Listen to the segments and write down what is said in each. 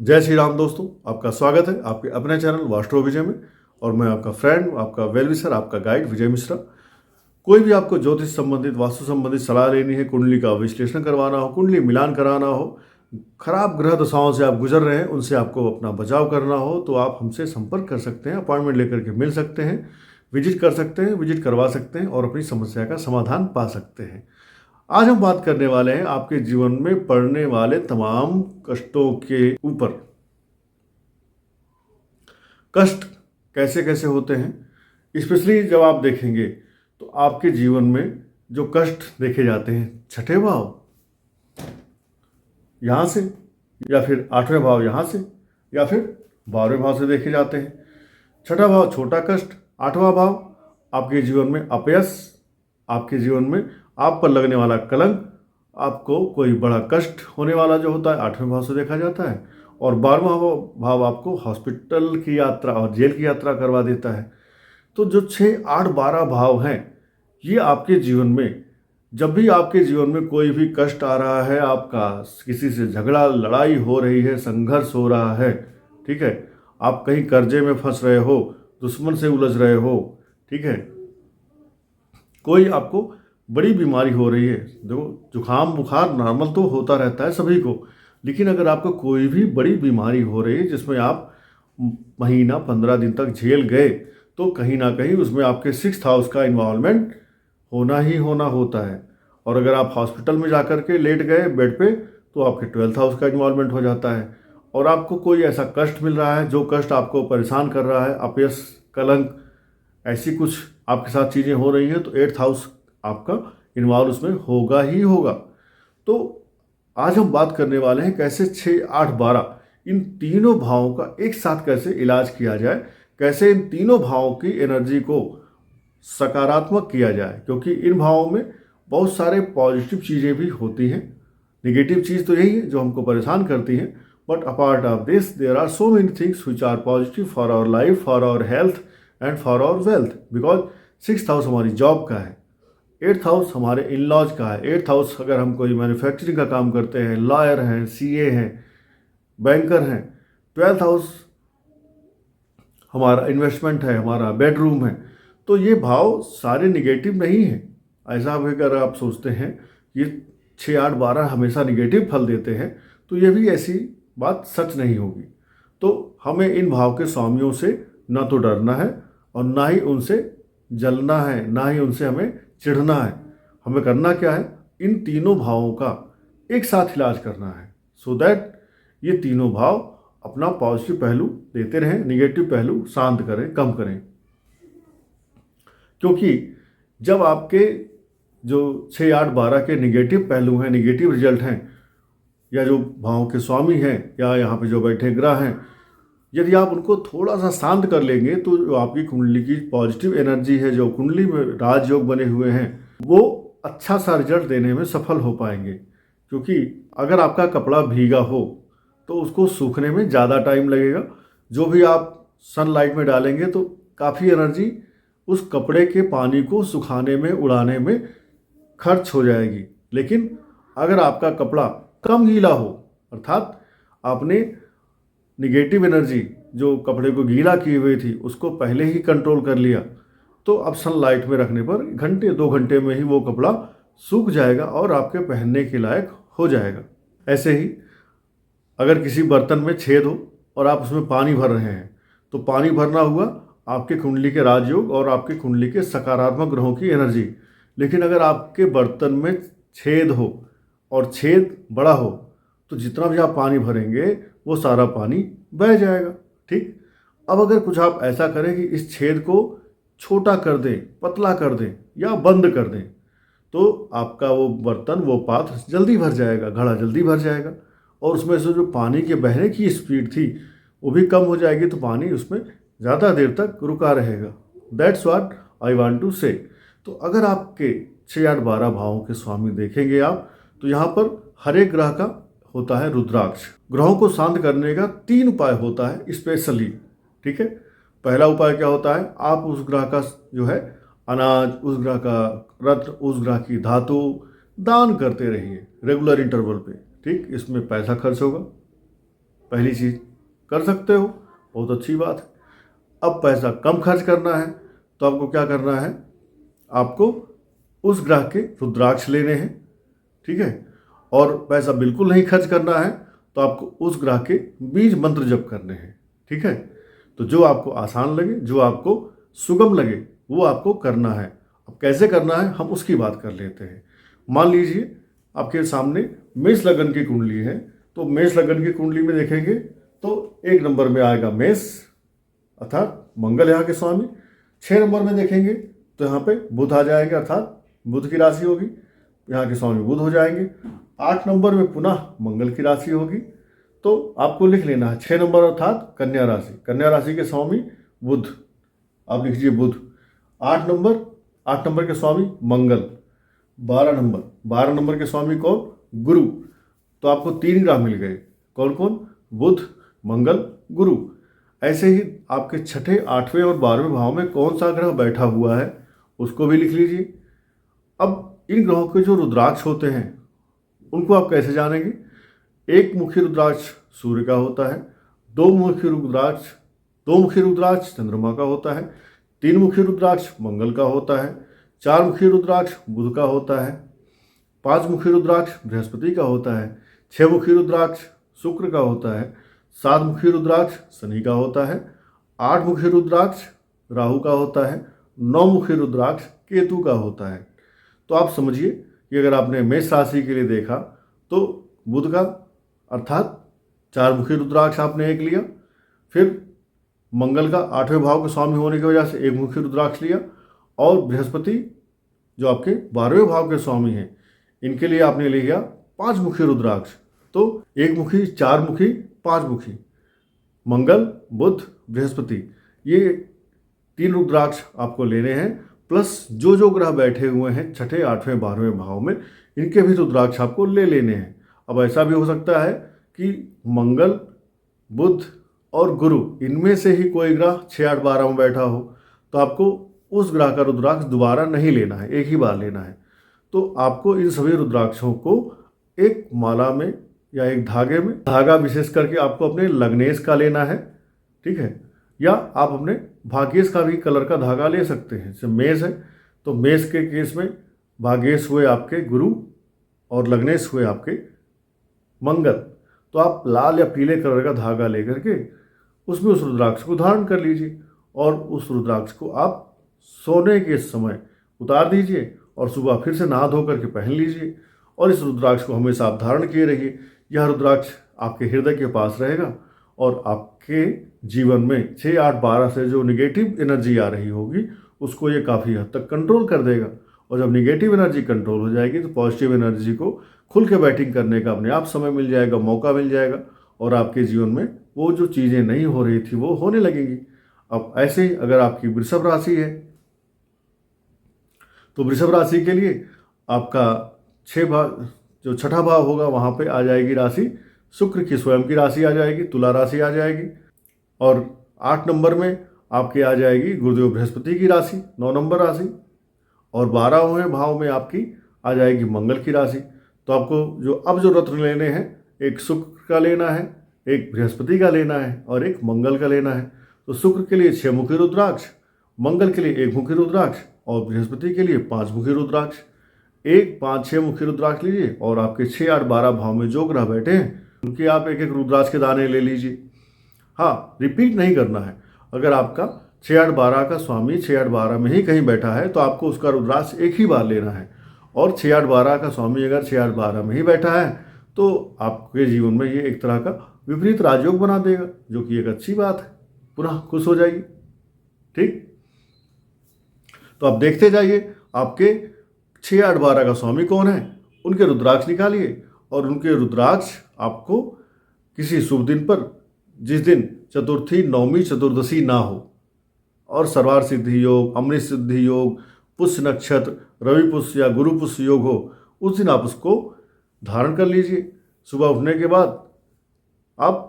जय श्री राम दोस्तों, आपका स्वागत है आपके अपने चैनल वास्तु विजय में। और मैं आपका फ्रेंड, आपका वेल विशर, आपका गाइड विजय मिश्रा। कोई भी आपको ज्योतिष संबंधित, वास्तु संबंधित सलाह लेनी है, कुंडली का विश्लेषण करवाना हो, कुंडली मिलान कराना हो, खराब ग्रह दशाओं से आप गुजर रहे हैं, उनसे आपको अपना बचाव करना हो, तो आप हमसे संपर्क कर सकते हैं, अपॉइंटमेंट लेकर के मिल सकते हैं, विजिट कर सकते हैं, विजिट करवा सकते हैं और अपनी समस्या का समाधान पा सकते हैं। आज हम बात करने वाले हैं आपके जीवन में पड़ने वाले तमाम कष्टों के ऊपर। कष्ट कैसे कैसे होते हैं, स्पेशली जब आप देखेंगे तो आपके जीवन में जो कष्ट देखे जाते हैं, छठे भाव यहाँ से, या फिर आठवें भाव यहाँ से, या फिर 12वें भाव से देखे जाते हैं। छठा भाव छोटा कष्ट, आठवां भाव आपके जीवन में अपयश, आपके जीवन में आप पर लगने वाला कलंक, आपको कोई बड़ा कष्ट होने वाला जो होता है, आठवें भाव से देखा जाता है। और 12वां भाव आपको हॉस्पिटल की यात्रा और जेल की यात्रा करवा देता है। तो जो 6, 8, 12 भाव हैं, ये आपके जीवन में, जब भी आपके जीवन में कोई भी कष्ट आ रहा है, आपका किसी से झगड़ा लड़ाई हो रही है, संघर्ष हो रहा है, ठीक है, आप कहीं कर्जे में फंस रहे हो, दुश्मन से उलझ रहे हो, ठीक है, कोई आपको बड़ी बीमारी हो रही है। देखो, जुकाम बुखार नॉर्मल तो होता रहता है सभी को, लेकिन अगर आपको कोई भी बड़ी बीमारी हो रही है जिसमें आप महीना 15 दिन तक झेल गए, तो कहीं ना कहीं उसमें आपके 6th हाउस का इन्वॉल्वमेंट होना ही होना होता है। और अगर आप हॉस्पिटल में जाकर के लेट गए बेड पे, तो आपके 12th हाउस का इन्वॉल्वमेंट हो जाता है। और आपको कोई ऐसा कष्ट मिल रहा है जो कष्ट आपको परेशान कर रहा है, अपयश, कलंक, ऐसी कुछ आपके साथ चीज़ें हो रही हैं, तो 8th हाउस आपका इन्वॉल्व उसमें होगा ही होगा। तो आज हम बात करने वाले हैं कैसे 6, 8, 12 इन तीनों भावों का एक साथ कैसे इलाज किया जाए, कैसे इन तीनों भावों की एनर्जी को सकारात्मक किया जाए। क्योंकि इन भावों में बहुत सारे पॉजिटिव चीज़ें भी होती हैं। निगेटिव चीज़ तो यही है जो हमको परेशान करती हैं, but apart of this there are so many things which are positive for our life, for our health and for our wealth. Because 6th house हमारी जॉब का है, 8th हाउस हमारे इन लॉज का है। 8th हाउस अगर हम कोई manufacturing का काम करते हैं, लॉयर हैं, सीए हैं, बैंकर हैं। 12th हाउस हमारा इन्वेस्टमेंट है, हमारा बेडरूम है। तो ये भाव सारे निगेटिव नहीं हैं। ऐसा अगर आप सोचते हैं ये 6, 8, 12 हमेशा निगेटिव फल देते हैं, तो ये भी ऐसी बात सच नहीं होगी। तो हमें इन भाव के स्वामियों से ना तो डरना है और ना ही उनसे जलना है, ना ही उनसे हमें चिढ़ना है। हमें करना क्या है, इन तीनों भावों का एक साथ इलाज करना है, सो दैट ये तीनों भाव अपना पॉजिटिव पहलू देते रहें, निगेटिव पहलू शांत करें, कम करें। क्योंकि जब आपके जो 6, 8, 12 के निगेटिव पहलू हैं, निगेटिव रिजल्ट हैं, या जो भावों के स्वामी हैं, या यहाँ पे जो बैठे ग्रह हैं, यदि आप उनको थोड़ा सा शांत कर लेंगे, तो जो आपकी कुंडली की पॉजिटिव एनर्जी है, जो कुंडली में राजयोग बने हुए हैं, वो अच्छा सा रिजल्ट देने में सफल हो पाएंगे। क्योंकि अगर आपका कपड़ा भीगा हो तो उसको सूखने में ज़्यादा टाइम लगेगा। जो भी आप सनलाइट में डालेंगे तो काफ़ी एनर्जी उस कपड़े के पानी को सुखाने में, उड़ाने में खर्च हो जाएगी। लेकिन अगर आपका कपड़ा कम गीला हो, अर्थात आपने निगेटिव एनर्जी जो कपड़े को गीला की हुई थी उसको पहले ही कंट्रोल कर लिया, तो अब सनलाइट में रखने पर घंटे 2 घंटे में ही वो कपड़ा सूख जाएगा और आपके पहनने के लायक हो जाएगा। ऐसे ही अगर किसी बर्तन में छेद हो और आप उसमें पानी भर रहे हैं, तो पानी भरना हुआ आपके कुंडली के राजयोग और आपके कुंडली के सकारात्मक ग्रहों की एनर्जी। लेकिन अगर आपके बर्तन में छेद हो और छेद बड़ा हो, तो जितना भी आप पानी भरेंगे वो सारा पानी बह जाएगा। ठीक, अब अगर कुछ आप ऐसा करें कि इस छेद को छोटा कर दें, पतला कर दें या बंद कर दें, तो आपका वो बर्तन, वो पात्र जल्दी भर जाएगा, घड़ा जल्दी भर जाएगा, और उसमें से जो पानी के बहने की स्पीड थी वो भी कम हो जाएगी, तो पानी उसमें ज़्यादा देर तक रुका रहेगा। That's what I want to say. तो अगर आपके 6, 8, 12 भावों के स्वामी देखेंगे आप, तो यहाँ पर हर एक ग्रह का होता है रुद्राक्ष। ग्रहों को शांत करने का 3 उपाय होता है स्पेशली। ठीक है, पहला उपाय क्या होता है, आप उस ग्रह का जो है अनाज, उस ग्रह का रत्न, उस ग्रह की धातु दान करते रहिए रेगुलर इंटरवल पे। ठीक, इसमें पैसा खर्च होगा, पहली चीज़ कर सकते हो, बहुत अच्छी बात है। अब पैसा कम खर्च करना है तो आपको क्या करना है, आपको उस ग्रह के रुद्राक्ष लेने हैं, ठीक है। और पैसा बिल्कुल नहीं खर्च करना है तो आपको उस ग्रह के बीज मंत्र जप करने हैं, ठीक है। तो जो आपको आसान लगे, जो आपको सुगम लगे, वो आपको करना है। अब कैसे करना है हम उसकी बात कर लेते हैं। मान लीजिए आपके सामने मेष लगन की कुंडली है, तो मेष लगन की कुंडली में देखेंगे तो 1 नंबर में आएगा मेष, अर्थात मंगल यहाँ के स्वामी। 6 नंबर में देखेंगे तो यहाँ पे बुध आ जाएंगे, अर्थात बुध की राशि होगी, यहाँ के स्वामी बुध हो जाएंगे। 8 नंबर में पुनः मंगल की राशि होगी, तो आपको लिख लेना है 6 नंबर अर्थात कन्या राशि, कन्या राशि के स्वामी बुध, आप लिख लीजिए बुध। 8 नंबर के स्वामी मंगल। 12 नंबर के स्वामी कौन, गुरु। तो आपको 3 ग्रह मिल गए, कौन कौन, बुध, मंगल, गुरु। ऐसे ही आपके छठे, 8वें और 12वें भाव में कौन सा ग्रह बैठा हुआ है उसको भी लिख लीजिए। अब इन ग्रहों के जो रुद्राक्ष होते हैं उनको आप कैसे जानेंगे। एक मुखी रुद्राक्ष सूर्य का होता है, दो मुखी रुद्राक्ष चंद्रमा का होता है, 3 मुखी रुद्राक्ष मंगल का होता है, 4 मुखी रुद्राक्ष बुध का होता है, 5 मुखी रुद्राक्ष बृहस्पति का होता है, 6 मुखी रुद्राक्ष शुक्र का होता है, 7 मुखी रुद्राक्ष शनि का होता है, 8 मुखी रुद्राक्ष राहु का होता है, 9 मुखी रुद्राक्ष केतु का होता है। तो आप समझिए कि अगर आपने मेष राशि के लिए देखा तो बुध का अर्थात 4 मुखी रुद्राक्ष आपने एक लिया, फिर मंगल का 8वें भाव के स्वामी होने की वजह से 1 मुखी रुद्राक्ष लिया, और बृहस्पति जो आपके 12वें भाव के स्वामी हैं इनके लिए आपने लिया 5 मुखी रुद्राक्ष। तो 1 मुखी, 4 मुखी, 5 मुखी, मंगल, बुध, बृहस्पति, ये 3 रुद्राक्ष आपको लेने हैं, प्लस जो जो ग्रह बैठे हुए हैं छठे, 8वें, 12वें भाव में इनके भी रुद्राक्ष आपको ले लेने हैं। अब ऐसा भी हो सकता है कि मंगल, बुध और गुरु इनमें से ही कोई ग्रह 6, 8, 12 में बैठा हो, तो आपको उस ग्रह का रुद्राक्ष दोबारा नहीं लेना है, एक ही बार लेना है। तो आपको इन सभी रुद्राक्षों को एक माला में या एक धागे में, धागा विशेष करके आपको अपने लग्नेश का लेना है, ठीक है, या आप अपने भाग्येश का भी कलर का धागा ले सकते हैं। जैसे मेष है तो मेष के केस में भाग्येश हुए आपके गुरु और लग्नेश हुए आपके मंगल। तो आप लाल या पीले कलर का धागा लेकर के उसमें उस रुद्राक्ष को धारण कर लीजिए, और उस रुद्राक्ष को आप सोने के समय उतार दीजिए और सुबह फिर से नहा धो करके पहन लीजिए, और इस रुद्राक्ष को हमेशा आप धारण किए रहिए। यह रुद्राक्ष आपके हृदय के पास रहेगा और आपके जीवन में 6, 8, 12 से जो निगेटिव एनर्जी आ रही होगी उसको ये काफ़ी हद तक कंट्रोल कर देगा। और जब निगेटिव एनर्जी कंट्रोल हो जाएगी तो पॉजिटिव एनर्जी को खुल के बैटिंग करने का अपने आप समय मिल जाएगा, मौका मिल जाएगा, और आपके जीवन में वो जो चीज़ें नहीं हो रही थी वो होने लगेंगी। अब ऐसे ही अगर आपकी वृषभ राशि है तो वृषभ राशि के लिए आपका 6 भाव, जो छठा भाव होगा वहाँ पे आ जाएगी राशि शुक्र की, स्वयं की राशि आ जाएगी, तुला राशि आ जाएगी। और 8 नंबर में आपकी आ जाएगी गुरुदेव बृहस्पति की राशि, 9 नंबर राशि। और 12वें भाव में आपकी आ जाएगी मंगल की राशि। तो आपको जो रत्न लेने हैं, एक शुक्र का लेना है, एक बृहस्पति का लेना है और एक मंगल का लेना है। तो शुक्र के लिए 6 मुखी रुद्राक्ष, मंगल के लिए 1 मुखी रुद्राक्ष और बृहस्पति के लिए 5 मुखी रुद्राक्ष। 1, 5, 6 मुखी रुद्राक्ष लीजिए, और आपके 6, 8, 12 भाव में जो ग्रह बैठे हैं उनके आप एक एक रुद्राक्ष के दाने ले लीजिए। हाँ, रिपीट नहीं करना है। अगर आपका 6, 8, 12 का स्वामी 6, 8, 12 में ही कहीं बैठा है तो आपको उसका रुद्राक्ष एक ही बार लेना है। और 6, 8, 12 का स्वामी अगर 6, 8, 12 में ही बैठा है तो आपके जीवन में ये एक तरह का विपरीत राजयोग बना देगा, जो कि एक अच्छी बात है, पुनः खुश हो जाइए। ठीक, तो आप देखते जाइए आपके 6, 8, 12 का स्वामी कौन है, उनके रुद्राक्ष निकालिए, और उनके रुद्राक्ष आपको किसी शुभ दिन पर, जिस दिन चतुर्थी, नवमी, चतुर्दशी ना हो, और सर्वार्थ सिद्धि योग, अमृत सिद्धि योग, पुष्य नक्षत्र, रवि पुष्य या गुरु पुष्य योग हो, उस दिन आप उसको धारण कर लीजिए। सुबह उठने के बाद आप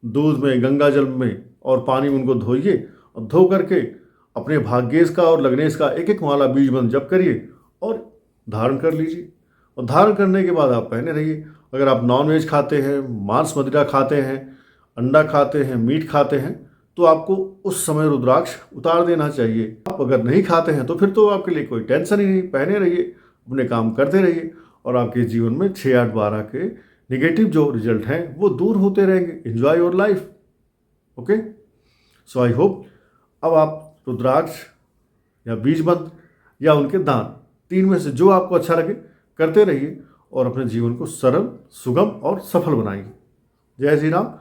दूध में, गंगा जल में और पानी में उनको धोइए, और धो करके अपने भाग्येश का और लग्नेश का एक एक माला बीज मंत्र जप करिए और धारण कर लीजिए। और धारण करने के बाद आप पहने रहिए। अगर आप नॉन वेज खाते हैं, मांस मदिरा खाते हैं, अंडा खाते हैं, मीट खाते हैं, तो आपको उस समय रुद्राक्ष उतार देना चाहिए। आप अगर नहीं खाते हैं तो फिर तो आपके लिए कोई टेंशन ही नहीं, पहने रहिए, अपने काम करते रहिए और आपके जीवन में 6, 8, 12 के निगेटिव जो रिजल्ट हैं वो दूर होते रहेंगे। Enjoy your life. Okay, so I hope अब आप रुद्राक्ष या बीज मंत्र या उनके दान, 3 में से जो आपको अच्छा लगे करते रहिए और अपने जीवन को सरल, सुगम और सफल बनाइए। जय श्री राम।